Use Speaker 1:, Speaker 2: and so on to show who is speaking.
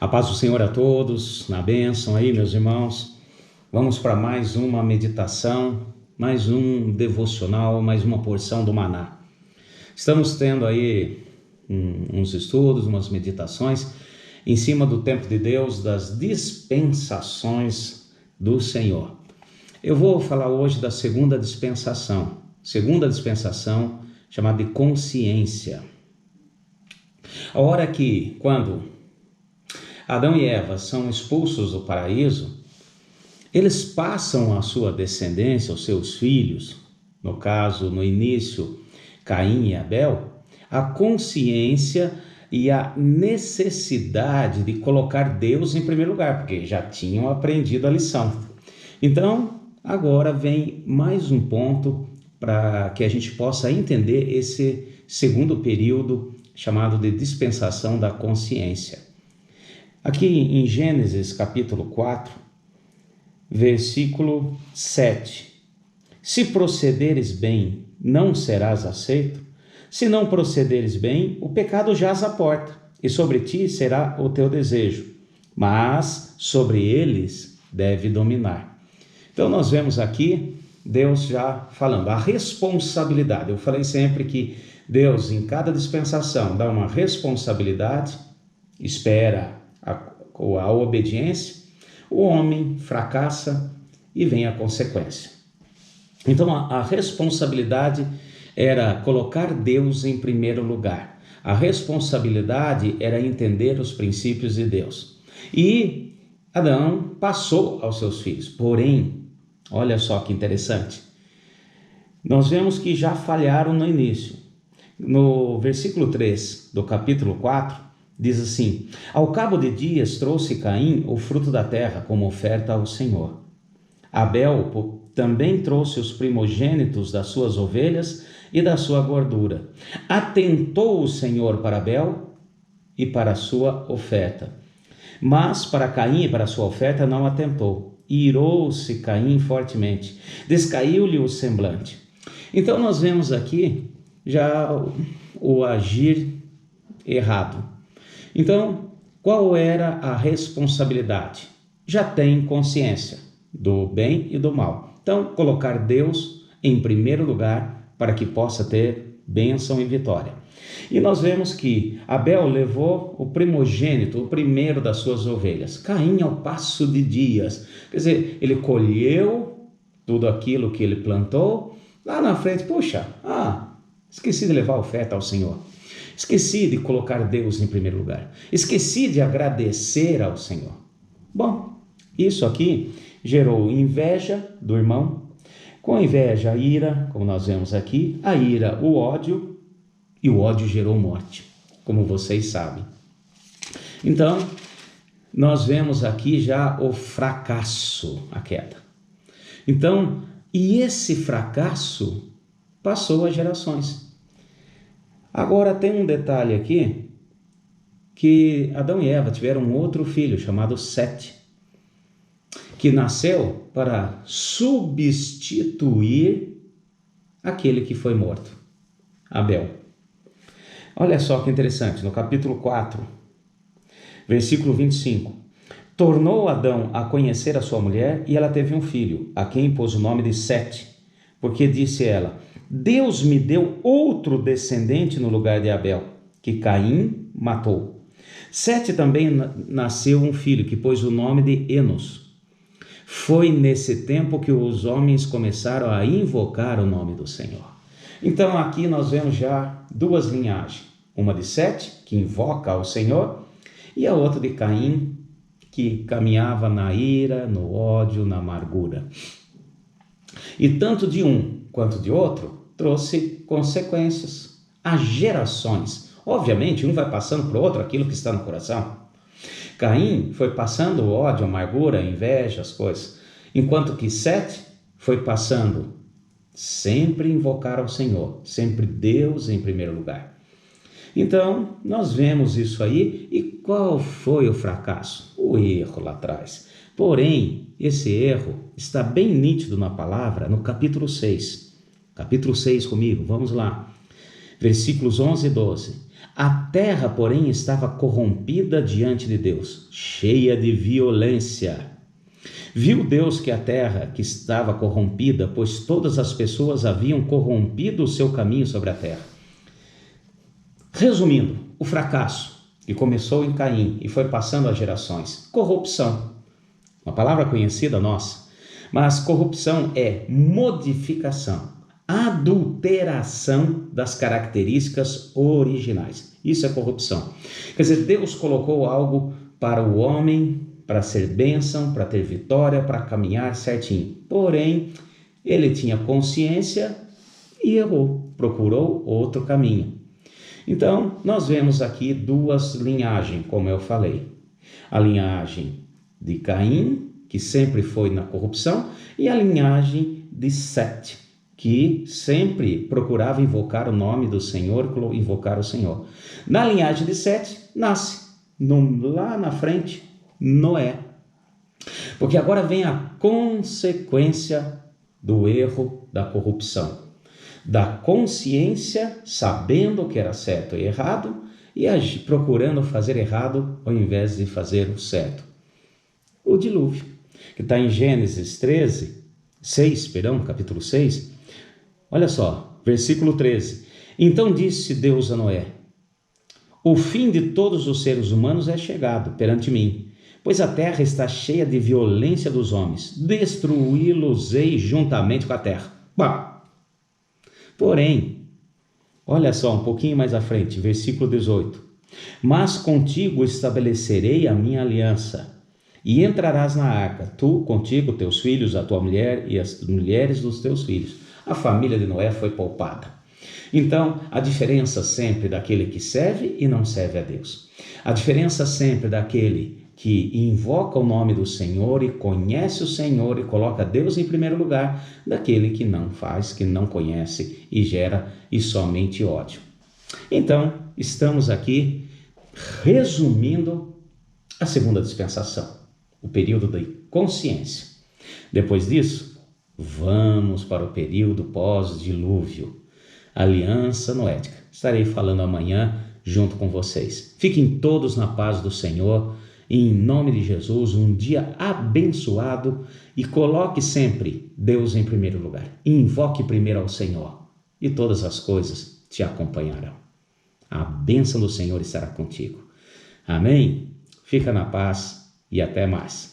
Speaker 1: A paz do Senhor a todos, na bênção aí, meus irmãos. Vamos para mais uma meditação, mais um devocional, mais uma porção do maná. Estamos tendo aí uns estudos, umas meditações em cima do tempo de Deus, das dispensações do Senhor. Eu vou falar hoje da segunda dispensação chamada de consciência. A hora que, quando Adão e Eva são expulsos do paraíso, eles passam a sua descendência, os seus filhos, no caso, no início, Caim e Abel, a consciência e a necessidade de colocar Deus em primeiro lugar, porque já tinham aprendido a lição. Então, agora vem mais um ponto para que a gente possa entender esse segundo período chamado de dispensação da consciência. Aqui em Gênesis capítulo 4, versículo 7. Se procederes bem, não serás aceito. Se não procederes bem, o pecado jaz à porta, e sobre ti será o teu desejo, mas sobre eles deve dominar. Então nós vemos aqui Deus já falando a responsabilidade. Eu falei sempre que Deus em cada dispensação dá uma responsabilidade, espera a obediência, o homem fracassa e vem a consequência. Então a responsabilidade era colocar Deus em primeiro lugar. A responsabilidade era entender os princípios de Deus. E Adão passou aos seus filhos. Porém, olha só que interessante, nós vemos que já falharam no início. No versículo 3 do capítulo 4, diz assim: ao cabo de dias trouxe Caim o fruto da terra como oferta ao Senhor. Abel também trouxe os primogênitos das suas ovelhas e da sua gordura. Atentou o Senhor para Abel e para a sua oferta, mas para Caim e para a sua oferta não atentou. Irou-se Caim fortemente, descaiu-lhe o semblante. Então nós vemos aqui já o agir errado. Então, qual era a responsabilidade? Já tem consciência do bem e do mal. Então, colocar Deus em primeiro lugar para que possa ter bênção e vitória. E nós vemos que Abel levou o primogênito, o primeiro das suas ovelhas. Caim, ao passo de dias, quer dizer, ele colheu tudo aquilo que ele plantou. Lá na frente, esqueci de levar a oferta ao Senhor. Esqueci de colocar Deus em primeiro lugar. Esqueci de agradecer ao Senhor. Bom, isso aqui gerou inveja do irmão. Com a inveja, a ira, como nós vemos aqui. A ira, o ódio. E o ódio gerou morte, como vocês sabem. Então, nós vemos aqui já o fracasso, a queda. Então, e esse fracasso passou a gerações. Agora tem um detalhe aqui, que Adão e Eva tiveram um outro filho chamado Sete, que nasceu para substituir aquele que foi morto, Abel. Olha só que interessante, no capítulo 4, versículo 25. Tornou Adão a conhecer a sua mulher e ela teve um filho, a quem pôs o nome de Sete, porque disse ela: Deus me deu outro descendente no lugar de Abel, que Caim matou. Sete também nasceu um filho, que pôs o nome de Enos. Foi nesse tempo que os homens começaram a invocar o nome do Senhor. Então aqui nós vemos já duas linhagens. Uma de Sete, que invoca ao Senhor, e a outra de Caim, que caminhava na ira, no ódio, na amargura. E tanto de um quanto de outro trouxe consequências, as gerações. Obviamente, um vai passando para o outro aquilo que está no coração. Caim foi passando o ódio, a amargura, a inveja, as coisas. Enquanto que Sete foi passando sempre invocar ao Senhor, sempre Deus em primeiro lugar. Então, nós vemos isso aí. E qual foi o fracasso? O erro lá atrás. Porém, esse erro está bem nítido na palavra, no capítulo 6. Capítulo 6 comigo, vamos lá. Versículos 11 e 12. A terra, porém, estava corrompida diante de Deus, cheia de violência. Viu Deus que a terra que estava corrompida, pois todas as pessoas haviam corrompido o seu caminho sobre a terra. Resumindo, o fracasso que começou em Caim e foi passando às gerações. Corrupção, uma palavra conhecida nossa, mas corrupção é modificação, adulteração das características originais. Isso é corrupção. Quer dizer, Deus colocou algo para o homem, para ser bênção, para ter vitória, para caminhar certinho. Porém, ele tinha consciência e errou, procurou outro caminho. Então, nós vemos aqui duas linhagens, como eu falei. A linhagem de Caim, que sempre foi na corrupção, e a linhagem de Sete, que sempre procurava invocar o nome do Senhor, invocar o Senhor. Na linhagem de Sete, nasce, lá na frente, Noé. Porque agora vem a consequência do erro da corrupção. Da consciência, sabendo o que era certo e errado, e procurando fazer errado ao invés de fazer o certo. O dilúvio, que está em Gênesis 6, capítulo 6. Olha só, versículo 13. Então disse Deus a Noé: o fim de todos os seres humanos é chegado perante mim, pois a terra está cheia de violência dos homens. Destruí-los-ei juntamente com a terra. Porém, olha só, um pouquinho mais à frente, versículo 18. Mas contigo estabelecerei a minha aliança, e entrarás na arca, tu, contigo, teus filhos, a tua mulher e as mulheres dos teus filhos. A família de Noé foi poupada. Então, a diferença sempre daquele que serve e não serve a Deus. A diferença sempre daquele que invoca o nome do Senhor e conhece o Senhor e coloca Deus em primeiro lugar, daquele que não faz, que não conhece e gera somente ódio. Então, estamos aqui resumindo a segunda dispensação, o período da consciência. Depois disso, vamos para o período pós-dilúvio, aliança noética. Estarei falando amanhã junto com vocês. Fiquem todos na paz do Senhor. Em nome de Jesus, um dia abençoado, e coloque sempre Deus em primeiro lugar. Invoque primeiro ao Senhor e todas as coisas te acompanharão. A bênção do Senhor estará contigo. Amém? Fica na paz e até mais.